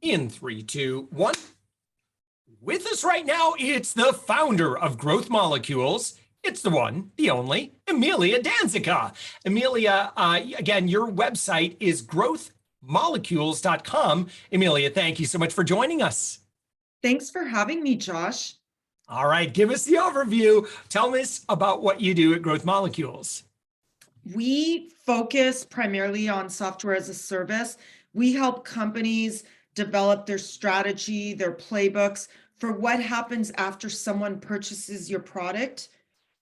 In 3, 2, 1. With us right now, it's the founder of Growth Molecules. It's the one, the only, Amelia Danzica. Amelia, again, your website is growthmolecules.com. Amelia, thank you so much for joining us. Thanks for having me, Josh. All right, give us the overview. Tell us about what you do at Growth Molecules. We focus primarily on software as a service. We help companies develop their strategy, their playbooks for what happens after someone purchases your product.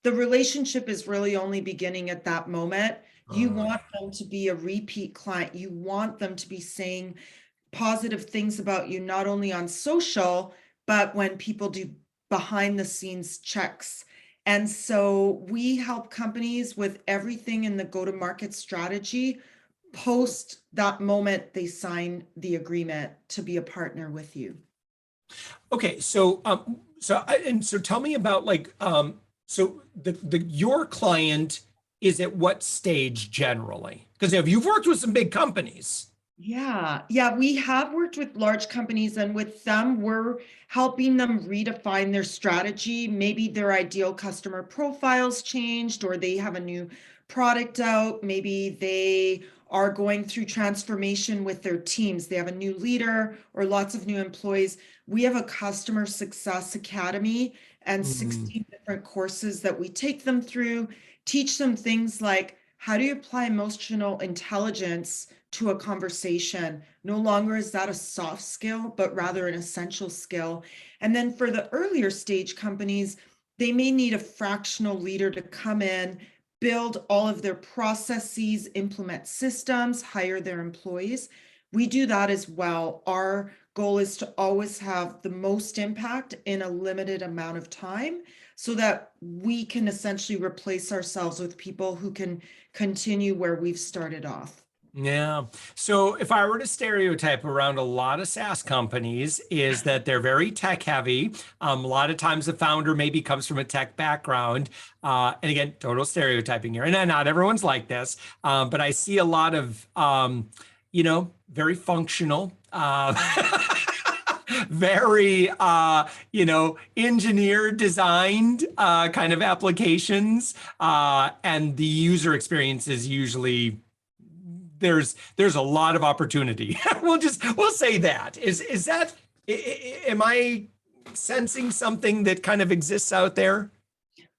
The relationship is really only beginning at that moment. You want them to be a repeat client. You want them to be saying positive things about you, not only on social, but when people do behind the scenes checks. And so we help companies with everything in the go-to-market strategy post that moment they sign the agreement to be a partner with you. Okay, so tell me about so your client is at what stage generally? Because if you've worked with some big companies. Yeah, we have worked with large companies, and with them, we're helping them redefine their strategy. Maybe their ideal customer profiles changed, or they have a new product out. Maybe they are going through transformation with their teams. They have a new leader or lots of new employees. We have a customer success academy and 16 different courses that we take them through, teach them things like how do you apply emotional intelligence to a conversation. No longer is that a soft skill, but rather an essential skill. And then for the earlier stage companies, they may need a fractional leader to come in, build all of their processes, implement systems, hire their employees. We do that as well. Our goal is to always have the most impact in a limited amount of time so that we can essentially replace ourselves with people who can continue where we've started off. Yeah. So if I were to stereotype around a lot of SaaS companies is that they're very tech heavy. A lot of times the founder maybe comes from a tech background. And again, total stereotyping here. And not everyone's like this, but I see a lot of, very functional, very, engineered, designed kind of applications. And the user experience is usually there's a lot of opportunity. we'll say that. Is that, am I sensing something that kind of exists out there?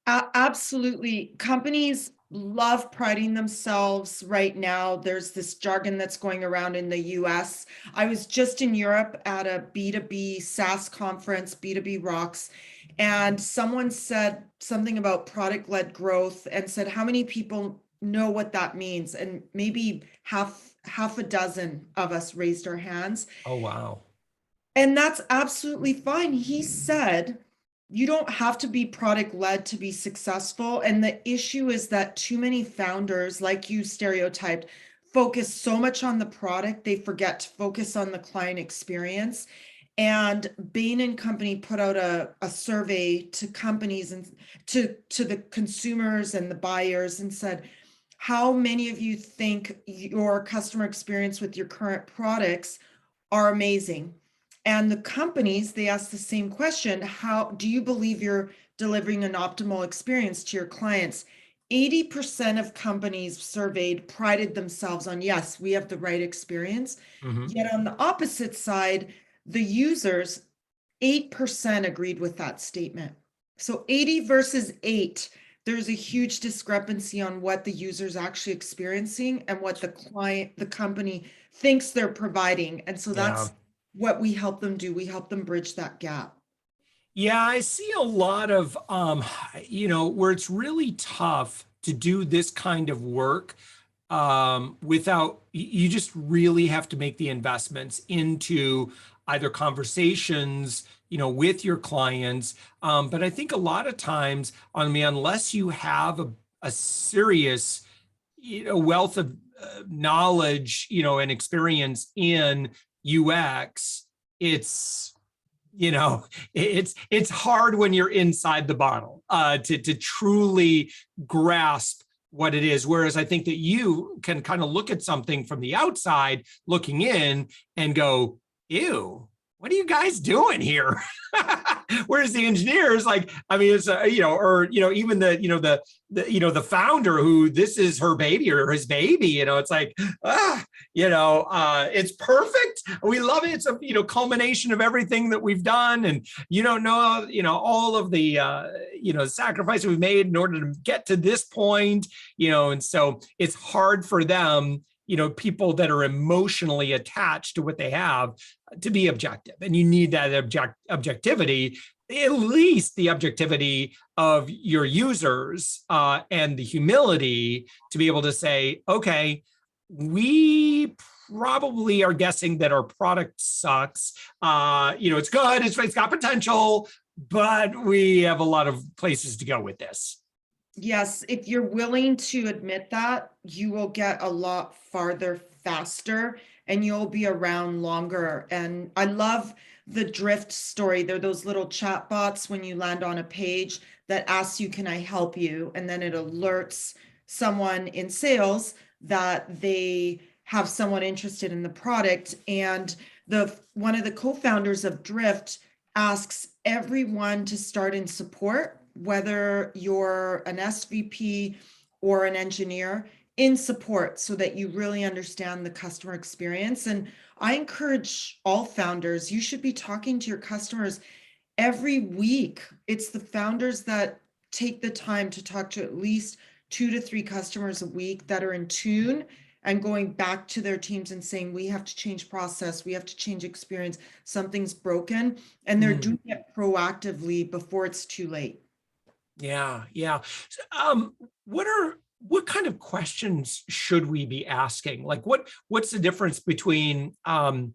Absolutely. Companies love priding themselves right now. There's this jargon that's going around in the US. I was just in Europe at a B2B SaaS conference, B2B Rocks, and someone said something about product-led growth and said, how many people know what that means? And maybe half a dozen of us raised our hands. Oh, wow. And that's absolutely fine. He said, you don't have to be product led to be successful. And the issue is that too many founders, like you stereotyped, focus so much on the product, they forget to focus on the client experience. And Bain and Company put out a survey to companies and to the consumers and the buyers and said, how many of you think your customer experience with your current products are amazing? And the companies, they asked the same question. How do you believe you're delivering an optimal experience to your clients? 80% of companies surveyed prided themselves on, yes, we have the right experience. Yet on the opposite side, the users, 8% agreed with that statement. So 80 versus 8, there's a huge discrepancy on what the user's actually experiencing and what the company thinks they're providing. And so that's what we help them do. We help them bridge that gap. Yeah, I see a lot of, where it's really tough to do this kind of work without, you just really have to make the investments into either conversations, with your clients. But I think a lot of times, unless you have a serious, wealth of knowledge, and experience in UX, it's hard when you're inside the bottle to truly grasp what it is. Whereas I think that you can kind of look at something from the outside looking in and go, ew, what are you guys doing here? Whereas the engineers, like, I mean, it's or even the founder who this is her baby or his baby, it's like, it's perfect. We love it. It's a culmination of everything that we've done, and you don't know, all of the sacrifice we've made in order to get to this point, and so it's hard for them, people that are emotionally attached to what they have, to be objective. And you need that objectivity, at least the objectivity of your users, and the humility to be able to say, okay, we probably are guessing that our product sucks. It's good, it's got potential, but we have a lot of places to go with this. Yes, if you're willing to admit that, you will get a lot farther faster and you'll be around longer. And I love the drift story. They're those little chat bots when you land on a page that asks you, can I help you? And then it alerts someone in sales that they have someone interested in the product. And one of the co-founders of Drift asks everyone to start in support, whether you're an SVP or an engineer, in support, so that you really understand the customer experience. And I encourage all founders, you should be talking to your customers every week. It's the founders that take the time to talk to at least 2 to 3 customers a week that are in tune and going back to their teams and saying, we have to change process, we have to change experience, something's broken. And they're doing it proactively before it's too late. Yeah. What kind of questions should we be asking? Like, what's the difference between, I don't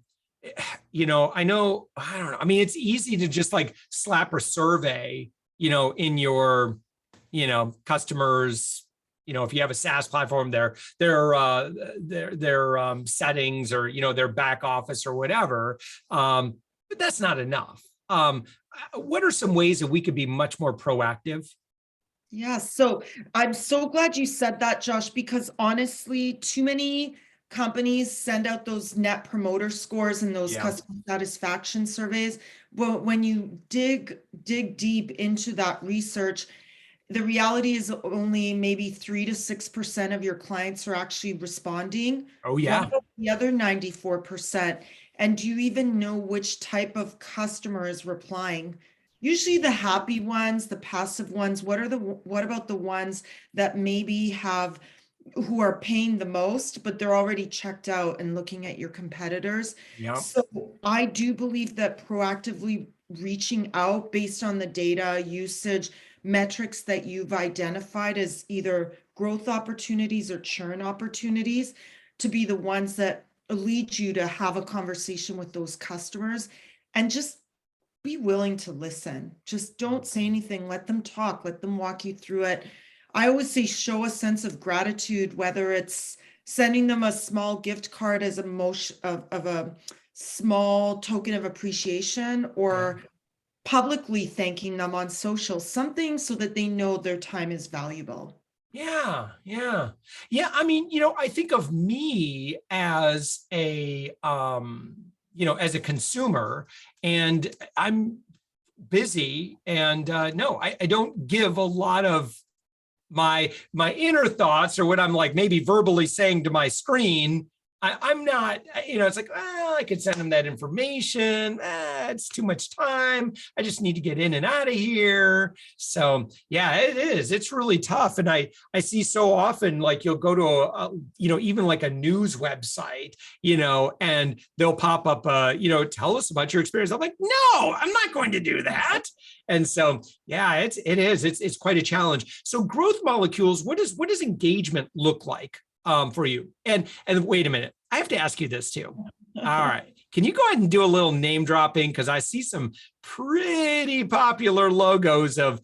know. I mean, it's easy to just like slap a survey, in your, customers, if you have a SaaS platform, their settings, or, their back office or whatever. But that's not enough. What are some ways that we could be much more proactive? Yeah, so I'm so glad you said that, Josh, because honestly, too many companies send out those net promoter scores and those customer satisfaction surveys. But when you dig deep into that research, the reality is only maybe 3 to 6% of your clients are actually responding. Oh, yeah. What about the other 94%? And do you even know which type of customer is replying? Usually the happy ones, the passive ones. What about the ones that maybe who are paying the most, but they're already checked out and looking at your competitors? Yeah. So I do believe that proactively reaching out based on the data, usage, metrics that you've identified as either growth opportunities or churn opportunities, to be the ones that lead you to have a conversation with those customers, and just be willing to listen. Just don't say anything. Let them talk. Let them walk you through it. I always say show a sense of gratitude, whether it's sending them a small gift card as of a small token of appreciation, or publicly thanking them on social, something so that they know their time is valuable. Yeah. I mean, I think of me as as a consumer, and I'm busy, and no, I don't give a lot of my inner thoughts, or what I'm like maybe verbally saying to my screen. I'm not, it's like, I could send them that information. It's too much time. I just need to get in and out of here. So yeah, it is. It's really tough. And I see so often, like, you'll go to even like a news website, and they'll pop up, tell us about your experience. I'm like, no, I'm not going to do that. And so, yeah, it's quite a challenge. So growth molecules, what does engagement look like for you? And wait a minute, I have to ask you this too. All right, can you go ahead and do a little name dropping? Because I see some pretty popular logos of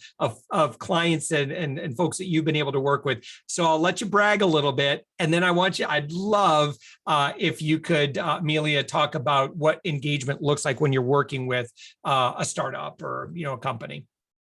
clients and folks that you've been able to work with. So I'll let you brag a little bit, and then I'd love if you could, Amelia, talk about what engagement looks like when you're working with a startup or a company.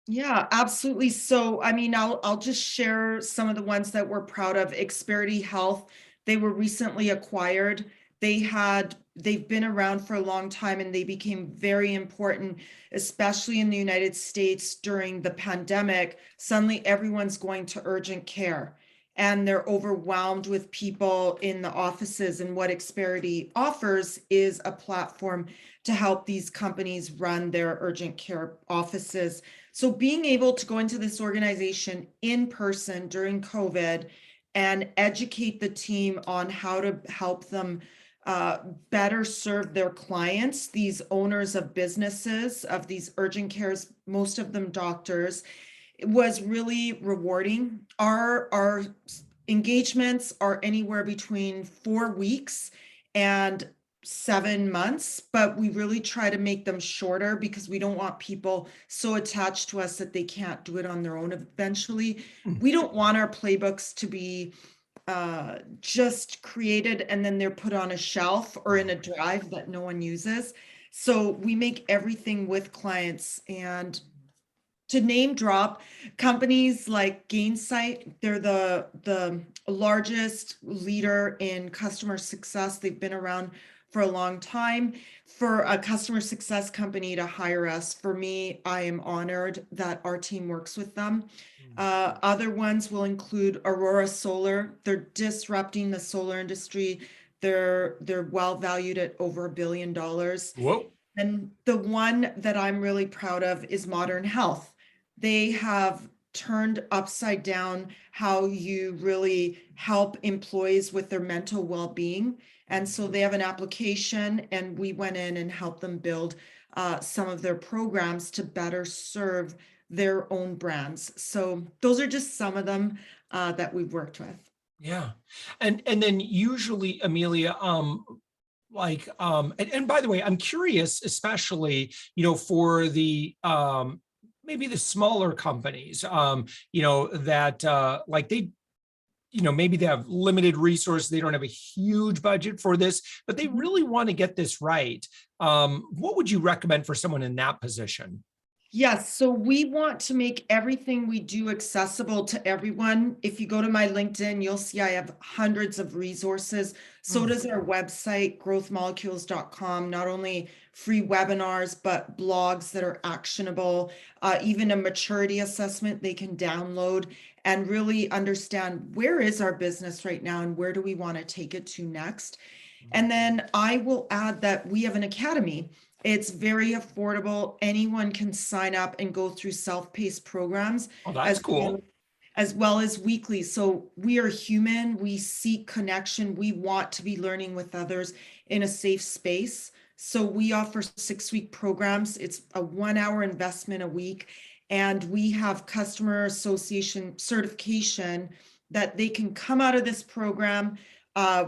Yeah, absolutely. So, I mean, I'll just share some of the ones that we're proud of. Xperity Health, they were recently acquired. They had they've been around for a long time, and they became very important, especially in the United States during the pandemic. Suddenly everyone's going to urgent care, and they're overwhelmed with people in the offices. And what Xperity offers is a platform to help these companies run their urgent care offices. So being able to go into this organization in person during COVID and educate the team on how to help them better serve their clients, these owners of businesses, of these urgent cares, most of them doctors, it was really rewarding. Our engagements are anywhere between 4 weeks and 7 months, but we really try to make them shorter because we don't want people so attached to us that they can't do it on their own eventually. Mm. We don't want our playbooks to be just created and then they're put on a shelf or in a drive that no one uses. So we make everything with clients. And to name drop companies like Gainsight, they're the largest leader in customer success. They've been around for a long time. For a customer success company to hire us, for me, I am honored that our team works with them. Other ones will include Aurora Solar. They're disrupting the solar industry. They're well valued at over $1 billion. Whoa. And the one that I'm really proud of is Modern Health. They have turned upside down how you really help employees with their mental well-being. And so they have an application, and we went in and helped them build some of their programs to better serve their own brands. So those are just some of them that we've worked with. Yeah. And then usually, Amelia, and by the way, I'm curious, especially, for the maybe the smaller companies, that like they, maybe they have limited resources, they don't have a huge budget for this, but they really want to get this right. What would you recommend for someone in that position? Yes, so we want to make everything we do accessible to everyone. If you go to my LinkedIn, you'll see I have hundreds of resources. So does our website, growthmolecules.com, not only free webinars, but blogs that are actionable, even a maturity assessment they can download and really understand where is our business right now and where do we want to take it to next. And then I will add that we have an academy. It's very affordable. Anyone can sign up and go through self-paced programs Oh, that's cool. as well as weekly. So we are human. We seek connection. We want to be learning with others in a safe space. So we offer 6-week programs. It's a 1-hour investment a week. And we have customer association certification that they can come out of this program.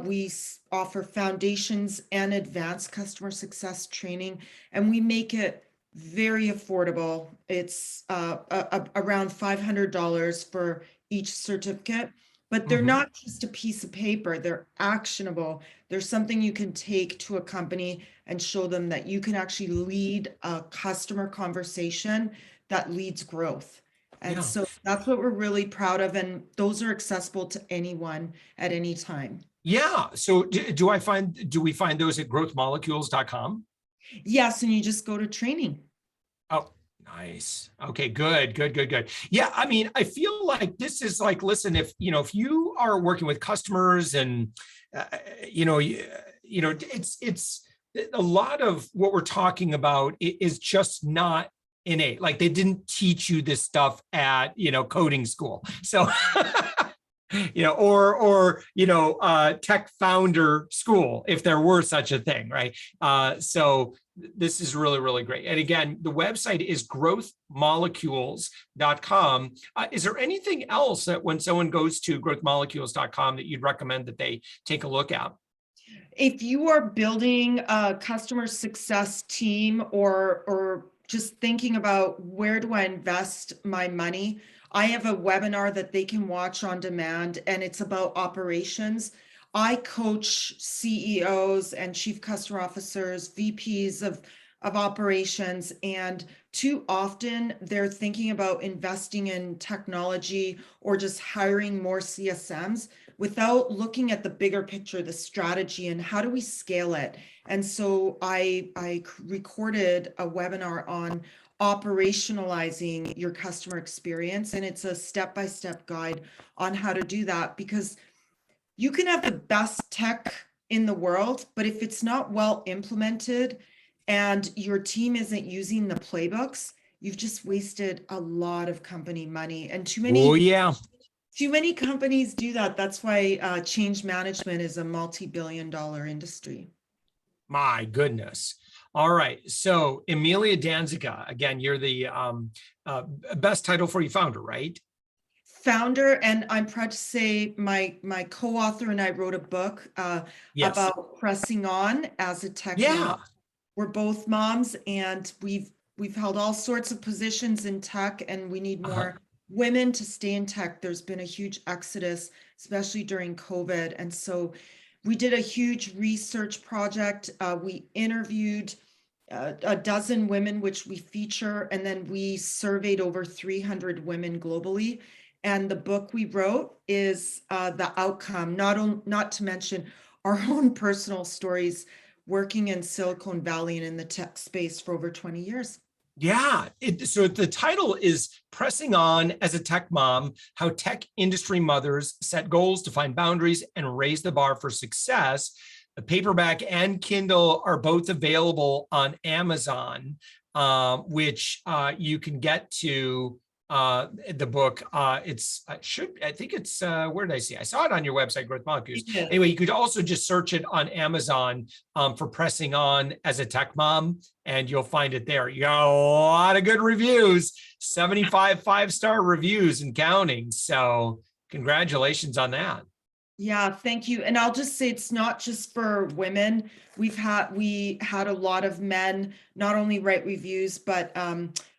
We offer foundations and advanced customer success training, and we make it very affordable. It's around $500 for each certificate, but they're not just a piece of paper. They're actionable. There's something you can take to a company and show them that you can actually lead a customer conversation that leads growth. And Yeah. so that's what we're really proud of. And those are accessible to anyone at any time. Yeah. So do we find those at growthmolecules.com? Yes, and you just go to training. Oh, nice. Okay, good. Yeah, I mean, I feel like this is like, listen, if you are working with customers and it's a lot of what we're talking about is just not innate. Like they didn't teach you this stuff at coding school. So tech founder school, if there were such a thing, right? So this is really, really great. And again, the website is growthmolecules.com. Is there anything else that when someone goes to growthmolecules.com that you'd recommend that they take a look at? If you are building a customer success team or just thinking about where do I invest my money, I have a webinar that they can watch on demand, and it's about operations. I coach CEOs and chief customer officers, VPs of operations, and too often they're thinking about investing in technology or just hiring more CSMs, without looking at the bigger picture, the strategy, and how do we scale it. And so I recorded a webinar on operationalizing your customer experience, and it's a step-by-step guide on how to do that, because you can have the best tech in the world, but if it's not well implemented and your team isn't using the playbooks, you've just wasted a lot of company money. And Oh, yeah. too many companies do that. That's why change management is a multi-billion-dollar industry. My goodness. All right. So Amelia Danzica, again, you're the best title for you founder, right? Founder, and I'm proud to say my co-author and I wrote a book Yes. about pressing on as a tech Yeah. mom. We're both moms, and we've held all sorts of positions in tech, and we need more women to stay in tech. There's been a huge exodus, especially during COVID. And so we did a huge research project. We interviewed a dozen women, which we feature, and then we surveyed over 300 women globally. And the book we wrote is the outcome, not to mention our own personal stories working in Silicon Valley and in the tech space for over 20 years. Yeah. So the title is Pressing On as a Tech Mom, How Tech Industry Mothers Set Goals, Define Boundaries, and Raise the Bar for Success. The paperback and Kindle are both available on Amazon, which you can get to the book. I think it's, where did I see? I saw it on your website, Growth Molecules. Yeah. Anyway, you could also just search it on Amazon for Pressing On as a Tech Mom, and you'll find it there. You got a lot of good reviews, 75 5-star reviews and counting. So congratulations on that. Yeah, thank you. And I'll just say it's not just for women. We had a lot of men not only write reviews, but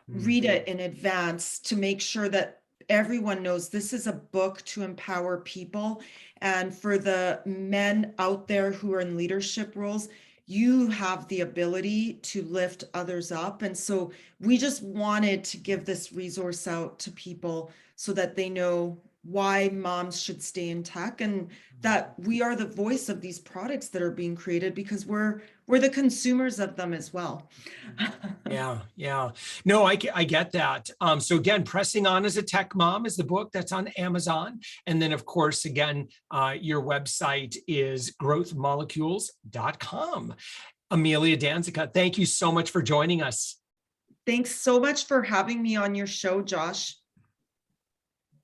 read it in advance to make sure that everyone knows this is a book to empower people. And for the men out there who are in leadership roles, you have the ability to lift others up. And so we just wanted to give this resource out to people so that they know why moms should stay in tech, and that we are the voice of these products that are being created because we're the consumers of them as well. Yeah. No, I get that. So again, Pressing On as a Tech Mom is the book that's on Amazon. And then of course, again, your website is growthmolecules.com. Amelia Danzica, thank you so much for joining us. Thanks so much for having me on your show, Josh.